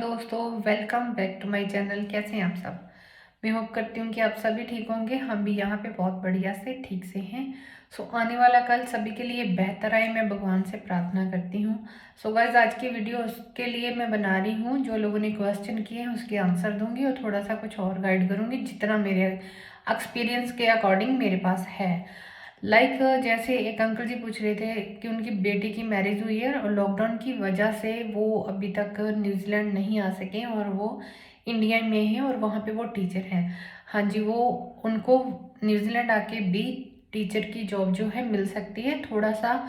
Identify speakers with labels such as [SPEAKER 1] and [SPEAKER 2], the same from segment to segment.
[SPEAKER 1] दोस्तों, welcome back to my channel. कैसे हैं आप सब? मैं होप करती हूँ कि आप सभी ठीक होंगे। हम भी यहाँ पे बहुत बढ़िया से ठीक से हैं। आने वाला कल सभी के लिए बेहतर आए, मैं भगवान से प्रार्थना करती हूँ। गाइस, आज की वीडियो उसके लिए मैं बना रही हूँ, जो लोगों ने क्वेश्चन किए हैं उसके आंसर दूंगी और थोड़ा सा कुछ और गाइड करूँगी जितना मेरे एक्सपीरियंस के अकॉर्डिंग मेरे पास है। जैसे एक अंकल जी पूछ रहे थे कि उनकी बेटी की मैरिज हुई है और लॉकडाउन की वजह से वो अभी तक न्यूजीलैंड नहीं आ सके और वो इंडिया में है और वहाँ पे वो टीचर हैं। हाँ जी, वो उनको न्यूजीलैंड आके भी टीचर की जॉब जो है मिल सकती है। थोड़ा सा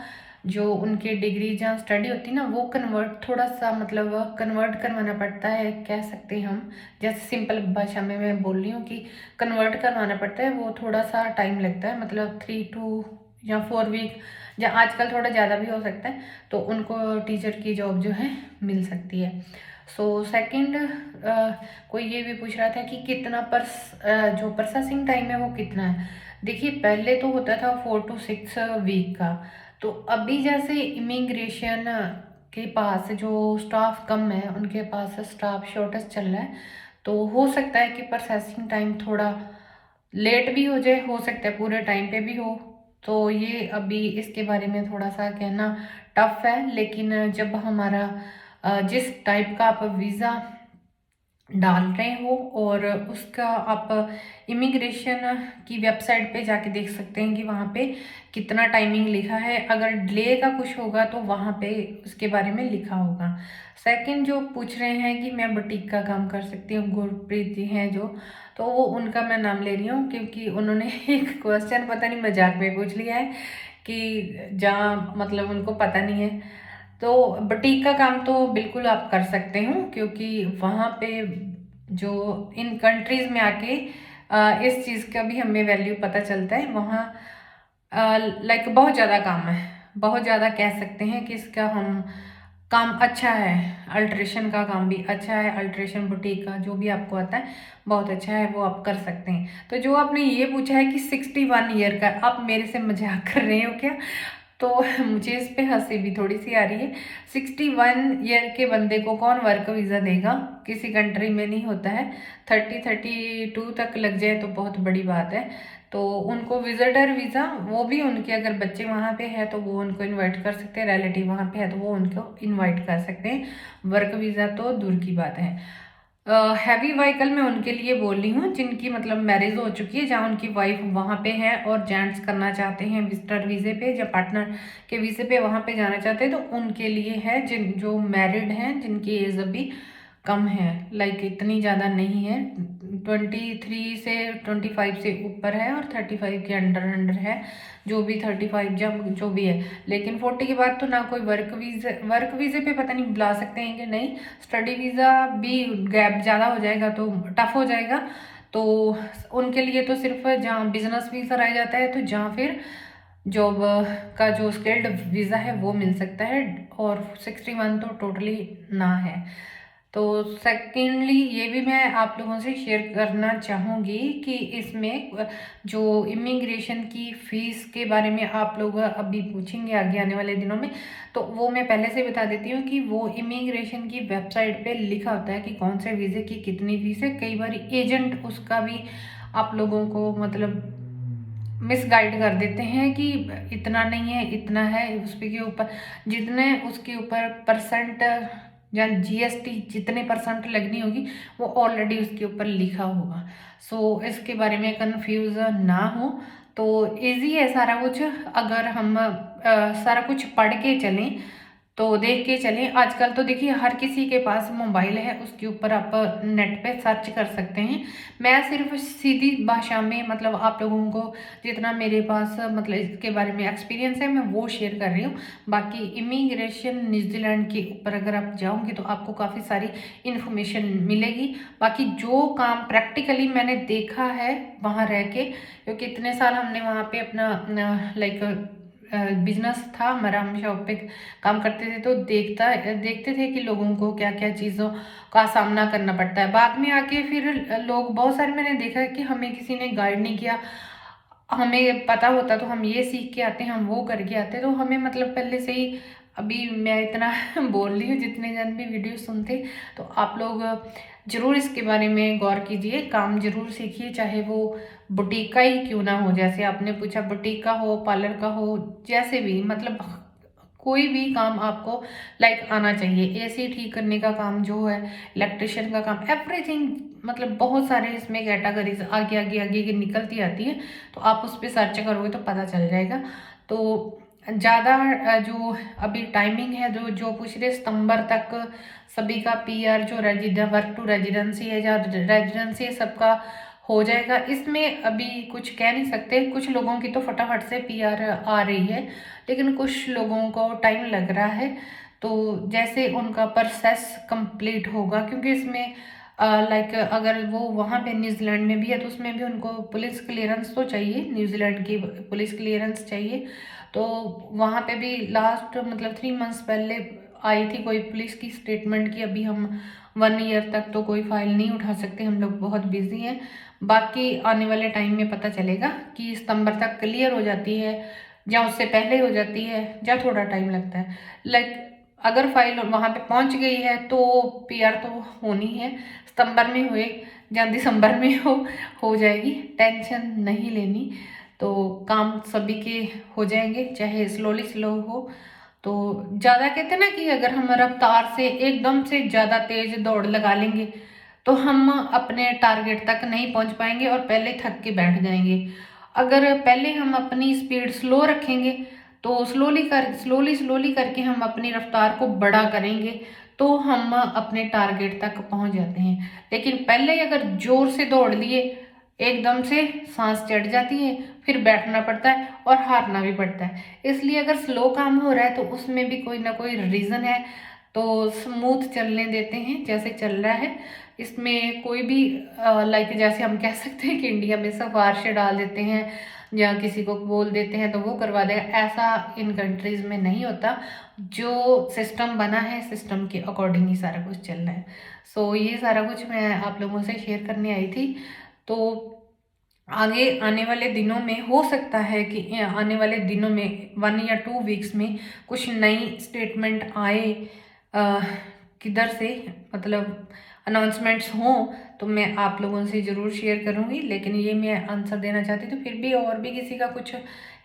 [SPEAKER 1] जो उनके डिग्री जहाँ स्टडी होती है ना, वो कन्वर्ट थोड़ा सा मतलब कन्वर्ट करवाना पड़ता है, कह सकते हैं हम। जैसे सिंपल भाषा में मैं बोल रही हूँ कि कन्वर्ट करवाना पड़ता है, वो थोड़ा सा टाइम लगता है, मतलब 3 to 4 वीक, या आजकल थोड़ा ज़्यादा भी हो सकता है। तो उनको टीचर की जॉब जो है मिल सकती है। सेकंड, कोई ये भी पूछ रहा था कि कितना जो प्रोसेसिंग टाइम है वो कितना है। देखिए, पहले तो होता था 4 to 6 वीक का। तो अभी जैसे इमिग्रेशन के पास जो स्टाफ कम है, उनके पास स्टाफ शॉर्टेज चल रहा है, तो हो सकता है कि प्रोसेसिंग टाइम थोड़ा लेट भी हो जाए, हो सकता है पूरे टाइम पे भी हो। तो ये अभी इसके बारे में थोड़ा सा कहना टफ है। लेकिन जब हमारा जिस टाइप का आप वीज़ा डाल रहे हो और उसका आप इमिग्रेशन की वेबसाइट पे जाके देख सकते हैं कि वहाँ पे कितना टाइमिंग लिखा है। अगर डिले का कुछ होगा तो वहाँ पे उसके बारे में लिखा होगा। सेकंड, जो पूछ रहे हैं कि मैं बुटीक का काम कर सकती हूँ, गुरप्रीत जी हैं जो, तो वो उनका मैं नाम ले रही हूँ क्योंकि उन्होंने एक क्वेश्चन पता नहीं मजाक में पूछ लिया है कि जहाँ मतलब उनको पता नहीं है। तो बुटीक का काम तो बिल्कुल आप कर सकते हो, क्योंकि वहाँ पे जो इन कंट्रीज में आके इस चीज़ का भी हमें वैल्यू पता चलता है। वहाँ बहुत ज़्यादा काम है, बहुत ज़्यादा कह सकते हैं कि इसका हम काम अच्छा है। अल्ट्रेशन का काम भी अच्छा है, अल्ट्रेशन बुटीक का जो भी आपको आता है बहुत अच्छा है, वो आप कर सकते हैं। तो जो आपने ये पूछा है कि 61 ईयर का, आप मेरे से मजाक कर रहे हो क्या? तो मुझे इस पे हंसी भी थोड़ी सी आ रही है। 61 ईयर के बंदे को कौन वर्क वीज़ा देगा? किसी कंट्री में नहीं होता है। 32 तक लग जाए तो बहुत बड़ी बात है। तो उनको विजिटर वीज़ा, वो भी उनके अगर बच्चे वहाँ पे है तो वो उनको इनवाइट कर सकते हैं, रिलेटिव वहाँ पे है तो वो उनको इनवाइट कर सकते हैं। वर्क वीज़ा तो दूर की बात है। हैवी व्हीकल में उनके लिए बोल रही हूँ जिनकी मतलब मैरिज हो चुकी है, जहाँ उनकी वाइफ वहाँ पे है और जेंट्स करना चाहते हैं विजिटर वीज़े पे या पार्टनर के वीज़े पे वहाँ पे जाना चाहते हैं, तो उनके लिए है। जिन जो मैरिड हैं, जिनकी एज अभी कम है, इतनी ज़्यादा नहीं है, 23 से 25 से ऊपर है और 35 के अंडर अंडर है, जो भी 35 जब जो भी है। लेकिन 40 के बाद तो ना कोई वर्क वीज़े पे पता नहीं बुला सकते हैं कि नहीं। स्टडी वीज़ा भी गैप ज़्यादा हो जाएगा तो टफ हो जाएगा। तो उनके लिए तो सिर्फ जहाँ बिजनेस वीज़ा रह जाता है, तो जहाँ फिर जॉब का जो स्किल्ड वीज़ा है वो मिल सकता है। और 61 तो टोटली ना है। तो सेकेंडली, ये भी मैं आप लोगों से शेयर करना चाहूँगी कि इसमें जो इमिग्रेशन की फ़ीस के बारे में आप लोग अभी पूछेंगे आगे आने वाले दिनों में, तो वो मैं पहले से बता देती हूँ कि वो इमिग्रेशन की वेबसाइट पे लिखा होता है कि कौन से वीज़े की कितनी फ़ीस है। कई बार एजेंट उसका भी आप लोगों को मतलब मिसगाइड कर देते हैं कि इतना नहीं है, इतना है। उस पे के ऊपर जितने उसके ऊपर परसेंट या जीएसटी जितने परसेंट लगनी होगी वो ऑलरेडी उसके ऊपर लिखा होगा। इसके बारे में कंफ्यूज ना हो। तो इजी है सारा कुछ, अगर हम सारा कुछ पढ़ के चलें तो देख के चलें। आजकल तो देखिए हर किसी के पास मोबाइल है, उसके ऊपर आप नेट पे सर्च कर सकते हैं। मैं सिर्फ सीधी भाषा में मतलब आप लोगों को जितना मेरे पास मतलब इसके बारे में एक्सपीरियंस है मैं वो शेयर कर रही हूँ। बाकी इमिग्रेशन न्यूजीलैंड के ऊपर अगर आप जाओगे तो आपको काफ़ी सारी इन्फॉर्मेशन मिलेगी। बाकी जो काम प्रैक्टिकली मैंने देखा है वहाँ रह के, क्योंकि इतने साल हमने वहाँ पे अपना बिजनेस था हमारा, हम शॉप पे काम करते थे, तो देखते थे कि लोगों को क्या क्या चीज़ों का सामना करना पड़ता है। बाद में आके फिर लोग बहुत सारे मैंने देखा है कि हमें किसी ने गाइड नहीं किया। हमें पता होता तो हम ये सीख के आते हैं, हम वो करके आते, तो हमें मतलब पहले से ही अभी मैं इतना बोल रही हूँ, जितने जन भी वीडियो सुनते तो आप लोग ज़रूर इसके बारे में गौर कीजिए, काम ज़रूर सीखिए, चाहे वो बुटीक का ही क्यों ना हो। जैसे आपने पूछा, बुटीक का हो, पार्लर का हो, जैसे भी, मतलब कोई भी काम आपको लाइक आना चाहिए। एसी ठीक करने का काम जो है, इलेक्ट्रिशियन का काम, एवरीथिंग, मतलब बहुत सारे इसमें कैटेगरीज आगे आगे आगे की निकलती आती है। तो आप उस पर सर्च करोगे तो पता चल जाएगा। तो ज़्यादा जो अभी टाइमिंग है, जो जो पूछ रहे, सितंबर तक सभी का पीआर जो वर्क टू रेजिडेंसी है या रेजिडेंसी है, सबका हो जाएगा। इसमें अभी कुछ कह नहीं सकते, कुछ लोगों की तो फटाफट से पीआर आ रही है, लेकिन कुछ लोगों को टाइम लग रहा है। तो जैसे उनका प्रोसेस कंप्लीट होगा, क्योंकि इसमें लाइक अगर वो वहाँ पे न्यूजीलैंड में भी है तो उसमें भी उनको पुलिस क्लियरेंस तो चाहिए, न्यूजीलैंड की पुलिस क्लियरेंस चाहिए। तो वहाँ पे भी लास्ट मतलब 3 मंथ्स पहले आई थी कोई पुलिस की स्टेटमेंट की अभी हम 1 ईयर तक तो कोई फाइल नहीं उठा सकते, हम लोग बहुत बिजी हैं। बाकी आने वाले टाइम में पता चलेगा कि सितंबर तक क्लियर हो जाती है या उससे पहले हो जाती है या थोड़ा टाइम लगता है। लाइक अगर फाइल वहाँ पे पहुँच गई है तो पीआर तो होनी है, सितंबर में हुए या दिसंबर में हो जाएगी, टेंशन नहीं लेनी। तो काम सभी के हो जाएंगे, चाहे स्लोली स्लो हो। तो ज़्यादा कहते ना कि अगर हम रफ्तार से एकदम से ज़्यादा तेज दौड़ लगा लेंगे तो हम अपने टारगेट तक नहीं पहुंच पाएंगे और पहले थक के बैठ जाएंगे। अगर पहले हम अपनी स्पीड स्लो रखेंगे तो स्लोली स्लोली करके हम अपनी रफ्तार को बड़ा करेंगे तो हम अपने टारगेट तक पहुंच जाते हैं। लेकिन पहले अगर जोर से दौड़ लिए, एकदम से सांस चढ़ जाती है, फिर बैठना पड़ता है और हारना भी पड़ता है। इसलिए अगर स्लो काम हो रहा है तो उसमें भी कोई ना कोई रीज़न है, तो स्मूथ चलने देते हैं जैसे चल रहा है। इसमें कोई भी लाइक जैसे हम कह सकते हैं कि इंडिया में सिफारिश डाल देते हैं या किसी को बोल देते हैं तो वो करवा देगा, ऐसा इन कंट्रीज़ में नहीं होता। जो सिस्टम बना है, सिस्टम के अकॉर्डिंग ही सारा कुछ चल रहा है। सो ये सारा कुछ मैं आप लोगों से शेयर करने आई थी। तो आगे आने वाले दिनों में हो सकता है कि आने वाले दिनों में 1 या 2 वीक्स में कुछ नई स्टेटमेंट आए, किधर से, मतलब अनाउंसमेंट्स हों तो मैं आप लोगों से ज़रूर शेयर करूंगी। लेकिन ये मैं आंसर देना चाहती तो फिर भी और भी किसी का कुछ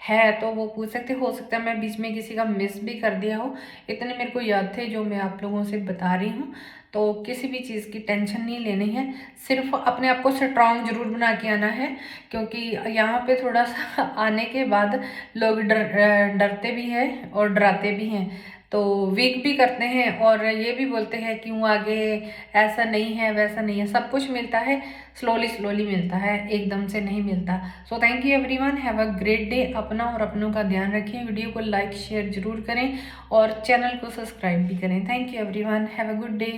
[SPEAKER 1] है तो वो पूछ सकते, हो सकता है मैं बीच में किसी का मिस भी कर दिया हो। इतने मेरे को याद थे जो मैं आप लोगों से बता रही हूँ। तो किसी भी चीज़ की टेंशन नहीं लेनी है, सिर्फ अपने आप को स्ट्रांग जरूर बना के आना है। क्योंकि यहाँ पे थोड़ा सा आने के बाद लोग डरते भी हैं और डराते भी हैं, तो वीक भी करते हैं और ये भी बोलते हैं क्यों आगे, ऐसा नहीं है वैसा नहीं है। सब कुछ मिलता है, स्लोली स्लोली मिलता है, एकदम से नहीं मिलता। So thank you everyone, have a great day. अपना और अपनों का ध्यान रखें, वीडियो को लाइक शेयर जरूर करें और चैनल को सब्सक्राइब भी करें। Thank you everyone, have a good day.